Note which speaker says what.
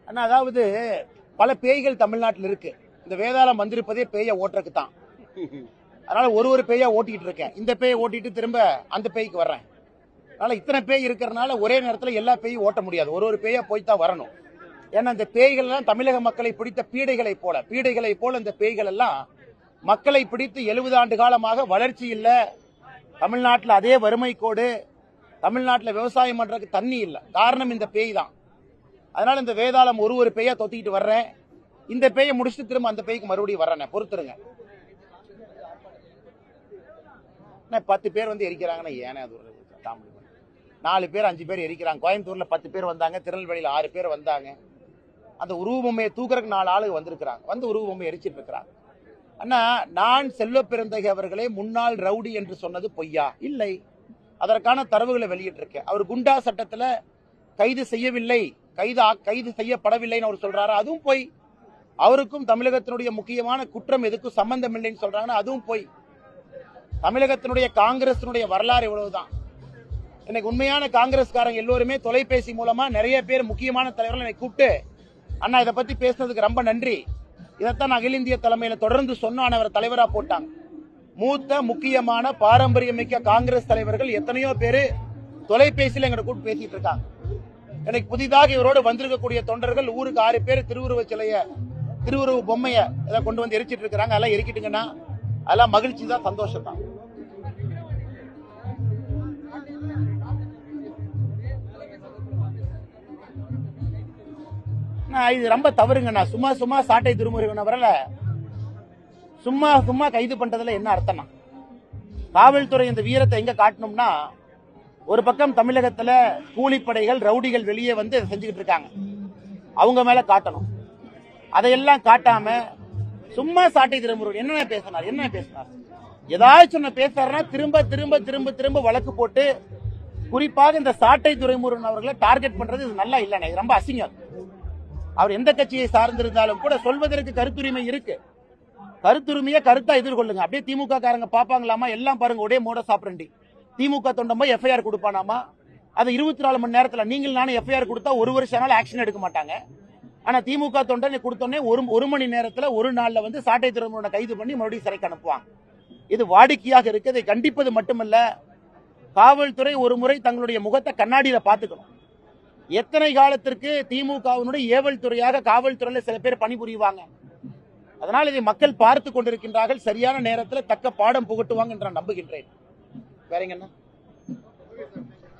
Speaker 1: ஆனா அதாவது பல பேய்கள் தமிழ்நாட்டில் இருக்கு. இந்த வேதாளம் வந்திருப்பதே பேயை ஓட்டுறதுக்கு தான். அதனால ஒரு பேயா ஓட்டிட்டு இருக்கேன். இந்த பேயை ஓட்டிட்டு திரும்ப அந்த பேய்க்கு வர்றேன். அதனால இத்தனை பேய் இருக்கிறதுனால ஒரே நேரத்தில் எல்லா பேயும் ஓட்ட முடியாது. ஒரு பேயா போய் தான் வரணும். ஏன்னா இந்த பேய்கள் எல்லாம் தமிழக மக்களை பிடித்த பீடைகளை போல இந்த பேய்கள் எல்லாம் மக்களை பிடித்து 70 ஆண்டு காலமாக வளர்ச்சி இல்ல, தமிழ்நாட்டில் அதே வறுமை கோடு, தமிழ்நாட்டில் விவசாயம் பண்றதுக்கு தண்ணி இல்ல. காரணம் இந்த பேய் தான். அதனால இந்த வேதாளம் ஒரு பேயா தொத்திக்கிட்டு வர்றேன். இந்த பேயை முடிச்சுட்டு திரும்ப அந்த பேய்க்கு மறுபடியும் வர்றேன். பொறுத்துருங்க. 10 பேர் வந்து எரிக்கிறாங்கன்னா ஏன்னா அது ஒரு 4 பேர் 5 பேர் எரிக்கிறாங்க. கோயம்புத்தூர்ல 10 பேர் வந்தாங்க, திருநெல்வேலியில் 6 பேர் வந்தாங்க. அந்த உருவபொம்மையை தூக்குறதுக்கு 4 ஆளுங்க வந்திருக்கிறாங்க. வந்து உருவபொம்மை எரிச்சிட்டு இருக்கிறாங்க. அண்ணா, நான் செல்வ பெருந்தகை அவர்களே முன்னாள் ரவுடி என்று சொன்னது பொய்யா? இல்லை. அதற்கான தரவுகளை வெளியிட்டிருக்கேன். அவர் குண்டா சட்டத்துல கைது செய்யவில்லை, கைது செய்யப்படவில்லைன்னு அவர் சொல்றாரு, அதுவும் பொய். அவருக்கும் தமிழகத்தினுடைய முக்கியமான குற்றம் எதுக்கும் சம்பந்தம் இல்லைன்னு சொல்றாங்கன்னா அதுவும் பொய். தமிழகத்தினுடைய காங்கிரசினுடைய வரலாறு இவ்வளவுதான். எனக்கு உண்மையான காங்கிரஸ்காரங்க எல்லோருமே தொலைபேசி மூலமா நிறைய பேர் முக்கியமான தலைவர்கள் என்னை கூப்பிட்டு, அண்ணா இதை பத்தி பேசுனதுக்கு ரொம்ப நன்றி, இதைத்தான் அகில இந்திய தலைமையில தொடர்ந்து சொன்னான், அவர் தலைவரா போட்டாங்க. மூத்த முக்கியமான பாரம்பரியமிக்க காங்கிரஸ் தலைவர்கள் எத்தனையோ பேரு தொலைபேசியில் எங்களை கூப்பிட்டு பேசிட்டு இருக்காங்க. எனக்கு புதிதாக இவரோடு வந்திருக்கக்கூடிய தொண்டர்கள் ஊருக்கு 6 பேர் திருவுருவ பொம்மைய இதை கொண்டு வந்து எரிச்சிட்டு இருக்கிறாங்க. அதெல்லாம் எரிக்கிட்டுங்கன்னா அதெல்லாம் மகிழ்ச்சி தான், சந்தோஷம் தான். இது ரொம்ப தவறுங்கண்ணா. சும்மா சாட்டை திருமுருகன் வரல சும்மா கைது பண்றதுல என்ன அர்த்தம்னா, காவல்துறை இந்த வீரத்தை எங்க காட்டணும்னா, ஒரு பக்கம் தமிழகத்துல கூலிப்படைகள் ரவுடிகள் வெளியே வந்து செஞ்சுக்கிட்டு இருக்காங்க, அவங்க மேல காட்டணும். அதையெல்லாம் காட்டாம சும்மா சாட்டை திருமுருகன் என்ன பேசினார் ஏதாச்சும் பேசுறாருன்னா திரும்ப வழக்கு போட்டு, குறிப்பாக இந்த சாட்டை துரைமுருகன் அவர்களை டார்கெட் பண்றது இது நல்லா இல்லைண்ணே, ரொம்ப அசிங்கம். அவர் எந்த கட்சியை சார்ந்திருந்தாலும் கூட சொல்வதற்கு கருத்துரிமை இருக்கு. கருத்துரிமையை கருத்தா எதிர்கொள்ளுங்க. அப்படியே திமுக காரங்க பாப்பாங்களாமா, எல்லாம் பாருங்க ஒரே மோட சாப்பிடண்டி. திமுக தொண்டம் போய் எஃப்ஐஆர் கொடுப்பானாமா, அது 24 மணி நேரத்தில் நீங்கள் நானும் எஃப்ஐஆர் கொடுத்தா 1 வருஷம் ஆக்ஷன் எடுக்க மாட்டாங்க. ஆனா திமுக தொண்டன் கொடுத்தோன்னே ஒரு மணி நேரத்தில் ஒரு நாள்ல வந்து சாட்டை துறைமுருகனை கைது பண்ணி மறுபடியும் சிறைக்கு அனுப்புவாங்க. இது வாடிக்கையாக இருக்கு. இதை கண்டிப்பது மட்டுமல்ல, காவல்துறை ஒரு முறை தங்களுடைய முகத்தை கண்ணாடியில பாத்துக்கணும். எத்தனை காலத்திற்கு திமுகவினுடைய ஏவல் துறையாக காவல்துறையில சில பேர் பணிபுரிவாங்க. அதனால் இதை மக்கள் பார்த்து கொண்டிருக்கின்றார்கள். சரியான நேரத்தில் தக்க பாடம் புகட்டுவாங்க என்று நான் நம்புகின்றேன். வேறங்க என்ன?